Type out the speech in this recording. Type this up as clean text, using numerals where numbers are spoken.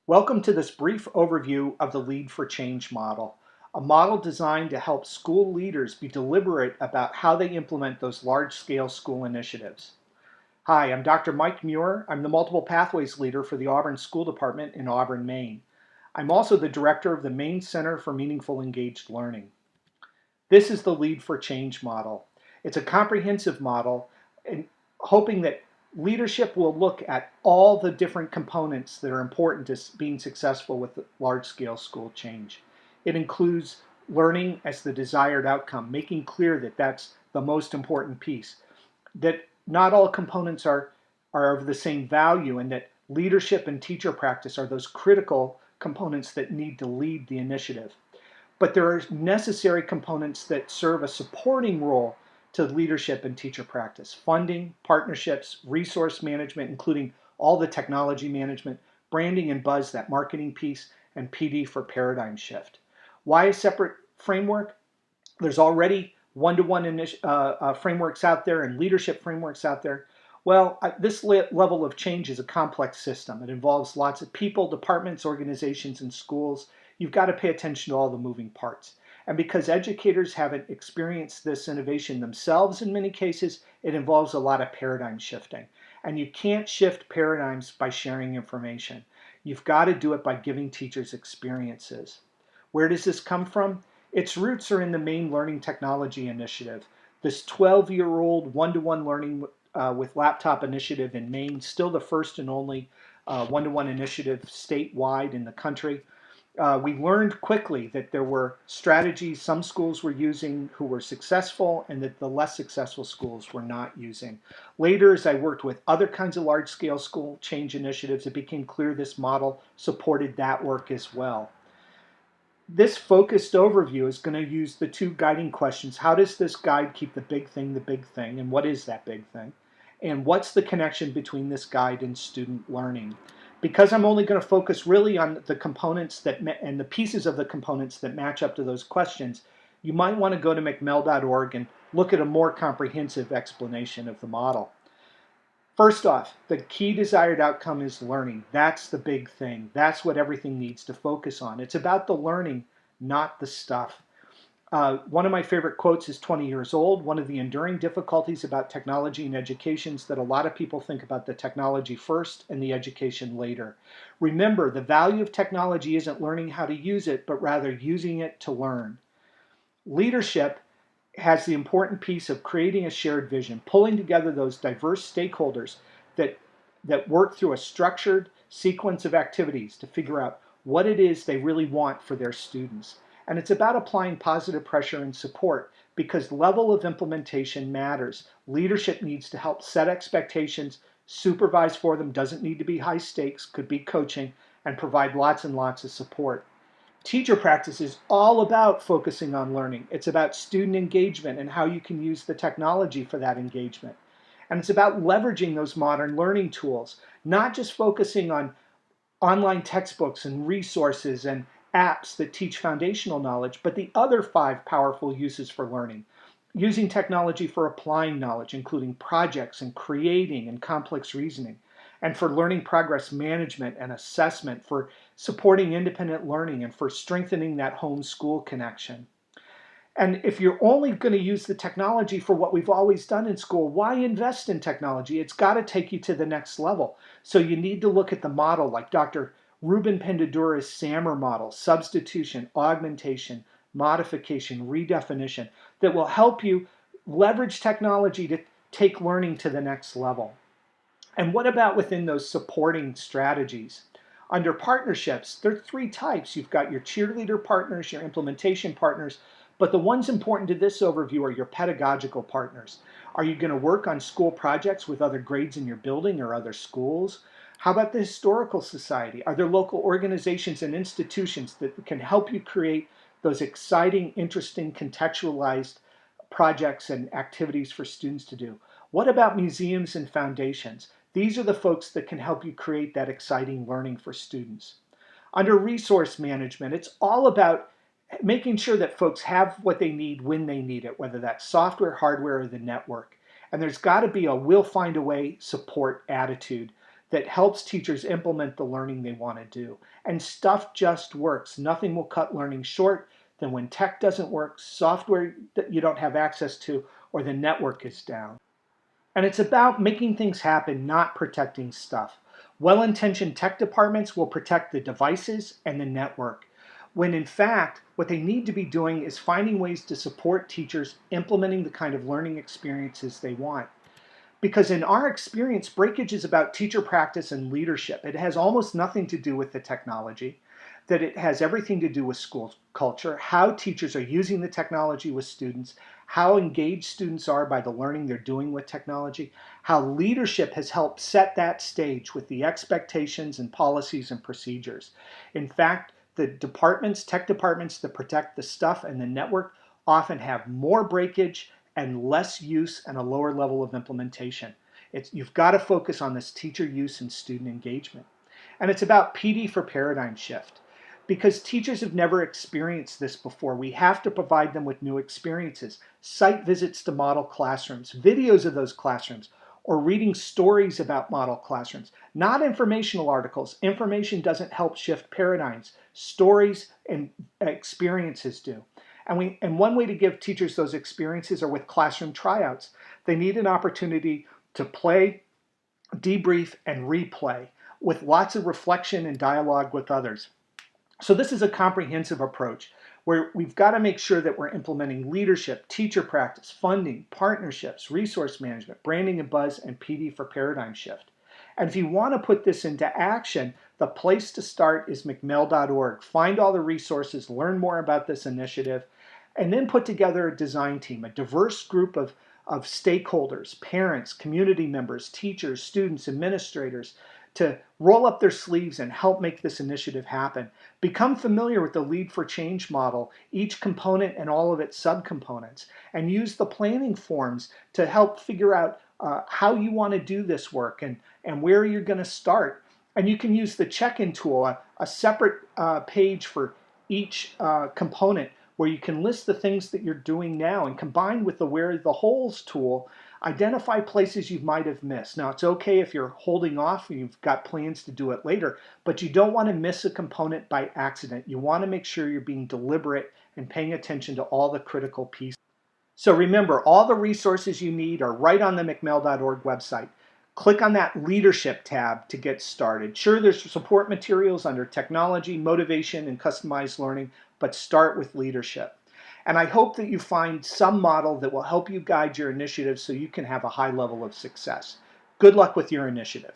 Welcome to this brief overview of the Lead4Change model, a model designed to help school leaders be deliberate about how they implement those large-scale school initiatives. Hi, I'm Dr. Mike Muir. I'm the Multiple Pathways Leader for the Auburn School Department in Auburn, Maine. I'm also the Director of the Maine Center for Meaningful Engaged Learning. This is the Lead4Change model. It's a comprehensive model and hoping that leadership will look at all the different components that are important to being successful with large-scale school change. It includes learning as the desired outcome, making clear that that's the most important piece, that not all components are of the same value, and that leadership and teacher practice are those critical components that need to lead the initiative. But there are necessary components that serve a supporting role to leadership and teacher practice: funding, partnerships, resource management, including all the technology management, branding and buzz, that marketing piece, and PD for paradigm shift. Why a separate framework? There's already one-to-one frameworks out there and leadership frameworks out there. Well, this level of change is a complex system. It involves lots of people, departments, organizations, and schools. You've got to pay attention to all the moving parts. And because educators haven't experienced this innovation themselves in many cases, it involves a lot of paradigm shifting. And you can't shift paradigms by sharing information. You've got to do it by giving teachers experiences. Where does this come from? Its roots are in the Maine Learning Technology Initiative, this 12-year-old one-to-one learning with laptop initiative in Maine, still the first and only one-to-one initiative statewide in the country. We learned quickly that there were strategies some schools were using who were successful, and that the less successful schools were not using. Later, as I worked with other kinds of large-scale school change initiatives, it became clear this model supported that work as well. This focused overview is going to use the two guiding questions. How does this guide keep the big thing the big thing? And what is that big thing? And what's the connection between this guide and student learning? Because I'm only going to focus really on the components and the pieces of the components that match up to those questions, you might want to go to mcmell.org and look at a more comprehensive explanation of the model. First off, the key desired outcome is learning. That's the big thing. That's what everything needs to focus on. It's about the learning, not the stuff. One of my favorite quotes is 20 years old. One of the enduring difficulties about technology and education is that a lot of people think about the technology first and the education later. Remember, the value of technology isn't learning how to use it, but rather using it to learn. Leadership has the important piece of creating a shared vision, pulling together those diverse stakeholders that work through a structured sequence of activities to figure out what it is they really want for their students. And it's about applying positive pressure and support, because level of implementation matters. Leadership needs to help set expectations, supervise for them, doesn't need to be high stakes, could be coaching, and provide lots and lots of support. Teacher practice is all about focusing on learning. It's about student engagement and how you can use the technology for that engagement. And it's about leveraging those modern learning tools, not just focusing on online textbooks and resources and apps that teach foundational knowledge, but the other 5 powerful uses for learning. Using technology for applying knowledge, including projects and creating and complex reasoning, and for learning progress management and assessment, for supporting independent learning, and for strengthening that home-school connection. And if you're only going to use the technology for what we've always done in school, why invest in technology? It's got to take you to the next level. So you need to look at the model like Dr. Ruben Pendadura's SAMR model: substitution, augmentation, modification, redefinition, that will help you leverage technology to take learning to the next level. And what about within those supporting strategies? Under partnerships, there are 3 types. You've got your cheerleader partners, your implementation partners, but the ones important to this overview are your pedagogical partners. Are you going to work on school projects with other grades in your building or other schools? How about the Historical Society? Are there local organizations and institutions that can help you create those exciting, interesting, contextualized projects and activities for students to do? What about museums and foundations? These are the folks that can help you create that exciting learning for students. Under resource management, it's all about making sure that folks have what they need when they need it, whether that's software, hardware, or the network. And there's got to be a we'll find a way support attitude that helps teachers implement the learning they want to do. And stuff just works. Nothing will cut learning short than when tech doesn't work, software that you don't have access to, or the network is down. And it's about making things happen, not protecting stuff. Well-intentioned tech departments will protect the devices and the network, when in fact, what they need to be doing is finding ways to support teachers implementing the kind of learning experiences they want. Because in our experience, breakage is about teacher practice and leadership. It has almost nothing to do with the technology, that it has everything to do with school culture, how teachers are using the technology with students, how engaged students are by the learning they're doing with technology, how leadership has helped set that stage with the expectations and policies and procedures. In fact, the departments, tech departments that protect the stuff and the network often have more breakage and less use and a lower level of implementation. You've got to focus on this teacher use and student engagement. And it's about PD for paradigm shift. Because teachers have never experienced this before, we have to provide them with new experiences. Site visits to model classrooms, videos of those classrooms, or reading stories about model classrooms. Not informational articles. Information doesn't help shift paradigms. Stories and experiences do. And one way to give teachers those experiences are with classroom tryouts. They need an opportunity to play, debrief, and replay with lots of reflection and dialogue with others. So this is a comprehensive approach where we've got to make sure that we're implementing leadership, teacher practice, funding, partnerships, resource management, branding and buzz, and PD for paradigm shift. And if you want to put this into action, the place to start is mcmill.org. Find all the resources, learn more about this initiative, and then put together a design team, a diverse group of stakeholders, parents, community members, teachers, students, administrators, to roll up their sleeves and help make this initiative happen. Become familiar with the Lead4Change model, each component and all of its subcomponents, and use the planning forms to help figure out how you want to do this work and where you're going to start. And you can use the check-in tool, a separate page for each component, where you can list the things that you're doing now and combine with the Where the Holes tool, identify places you might have missed. Now, it's okay if you're holding off and you've got plans to do it later, but you don't want to miss a component by accident. You want to make sure you're being deliberate and paying attention to all the critical pieces. So remember, all the resources you need are right on the mcmill.org website. Click on that leadership tab to get started. Sure, there's support materials under technology, motivation, and customized learning, but start with leadership. And I hope that you find some model that will help you guide your initiative so you can have a high level of success. Good luck with your initiative.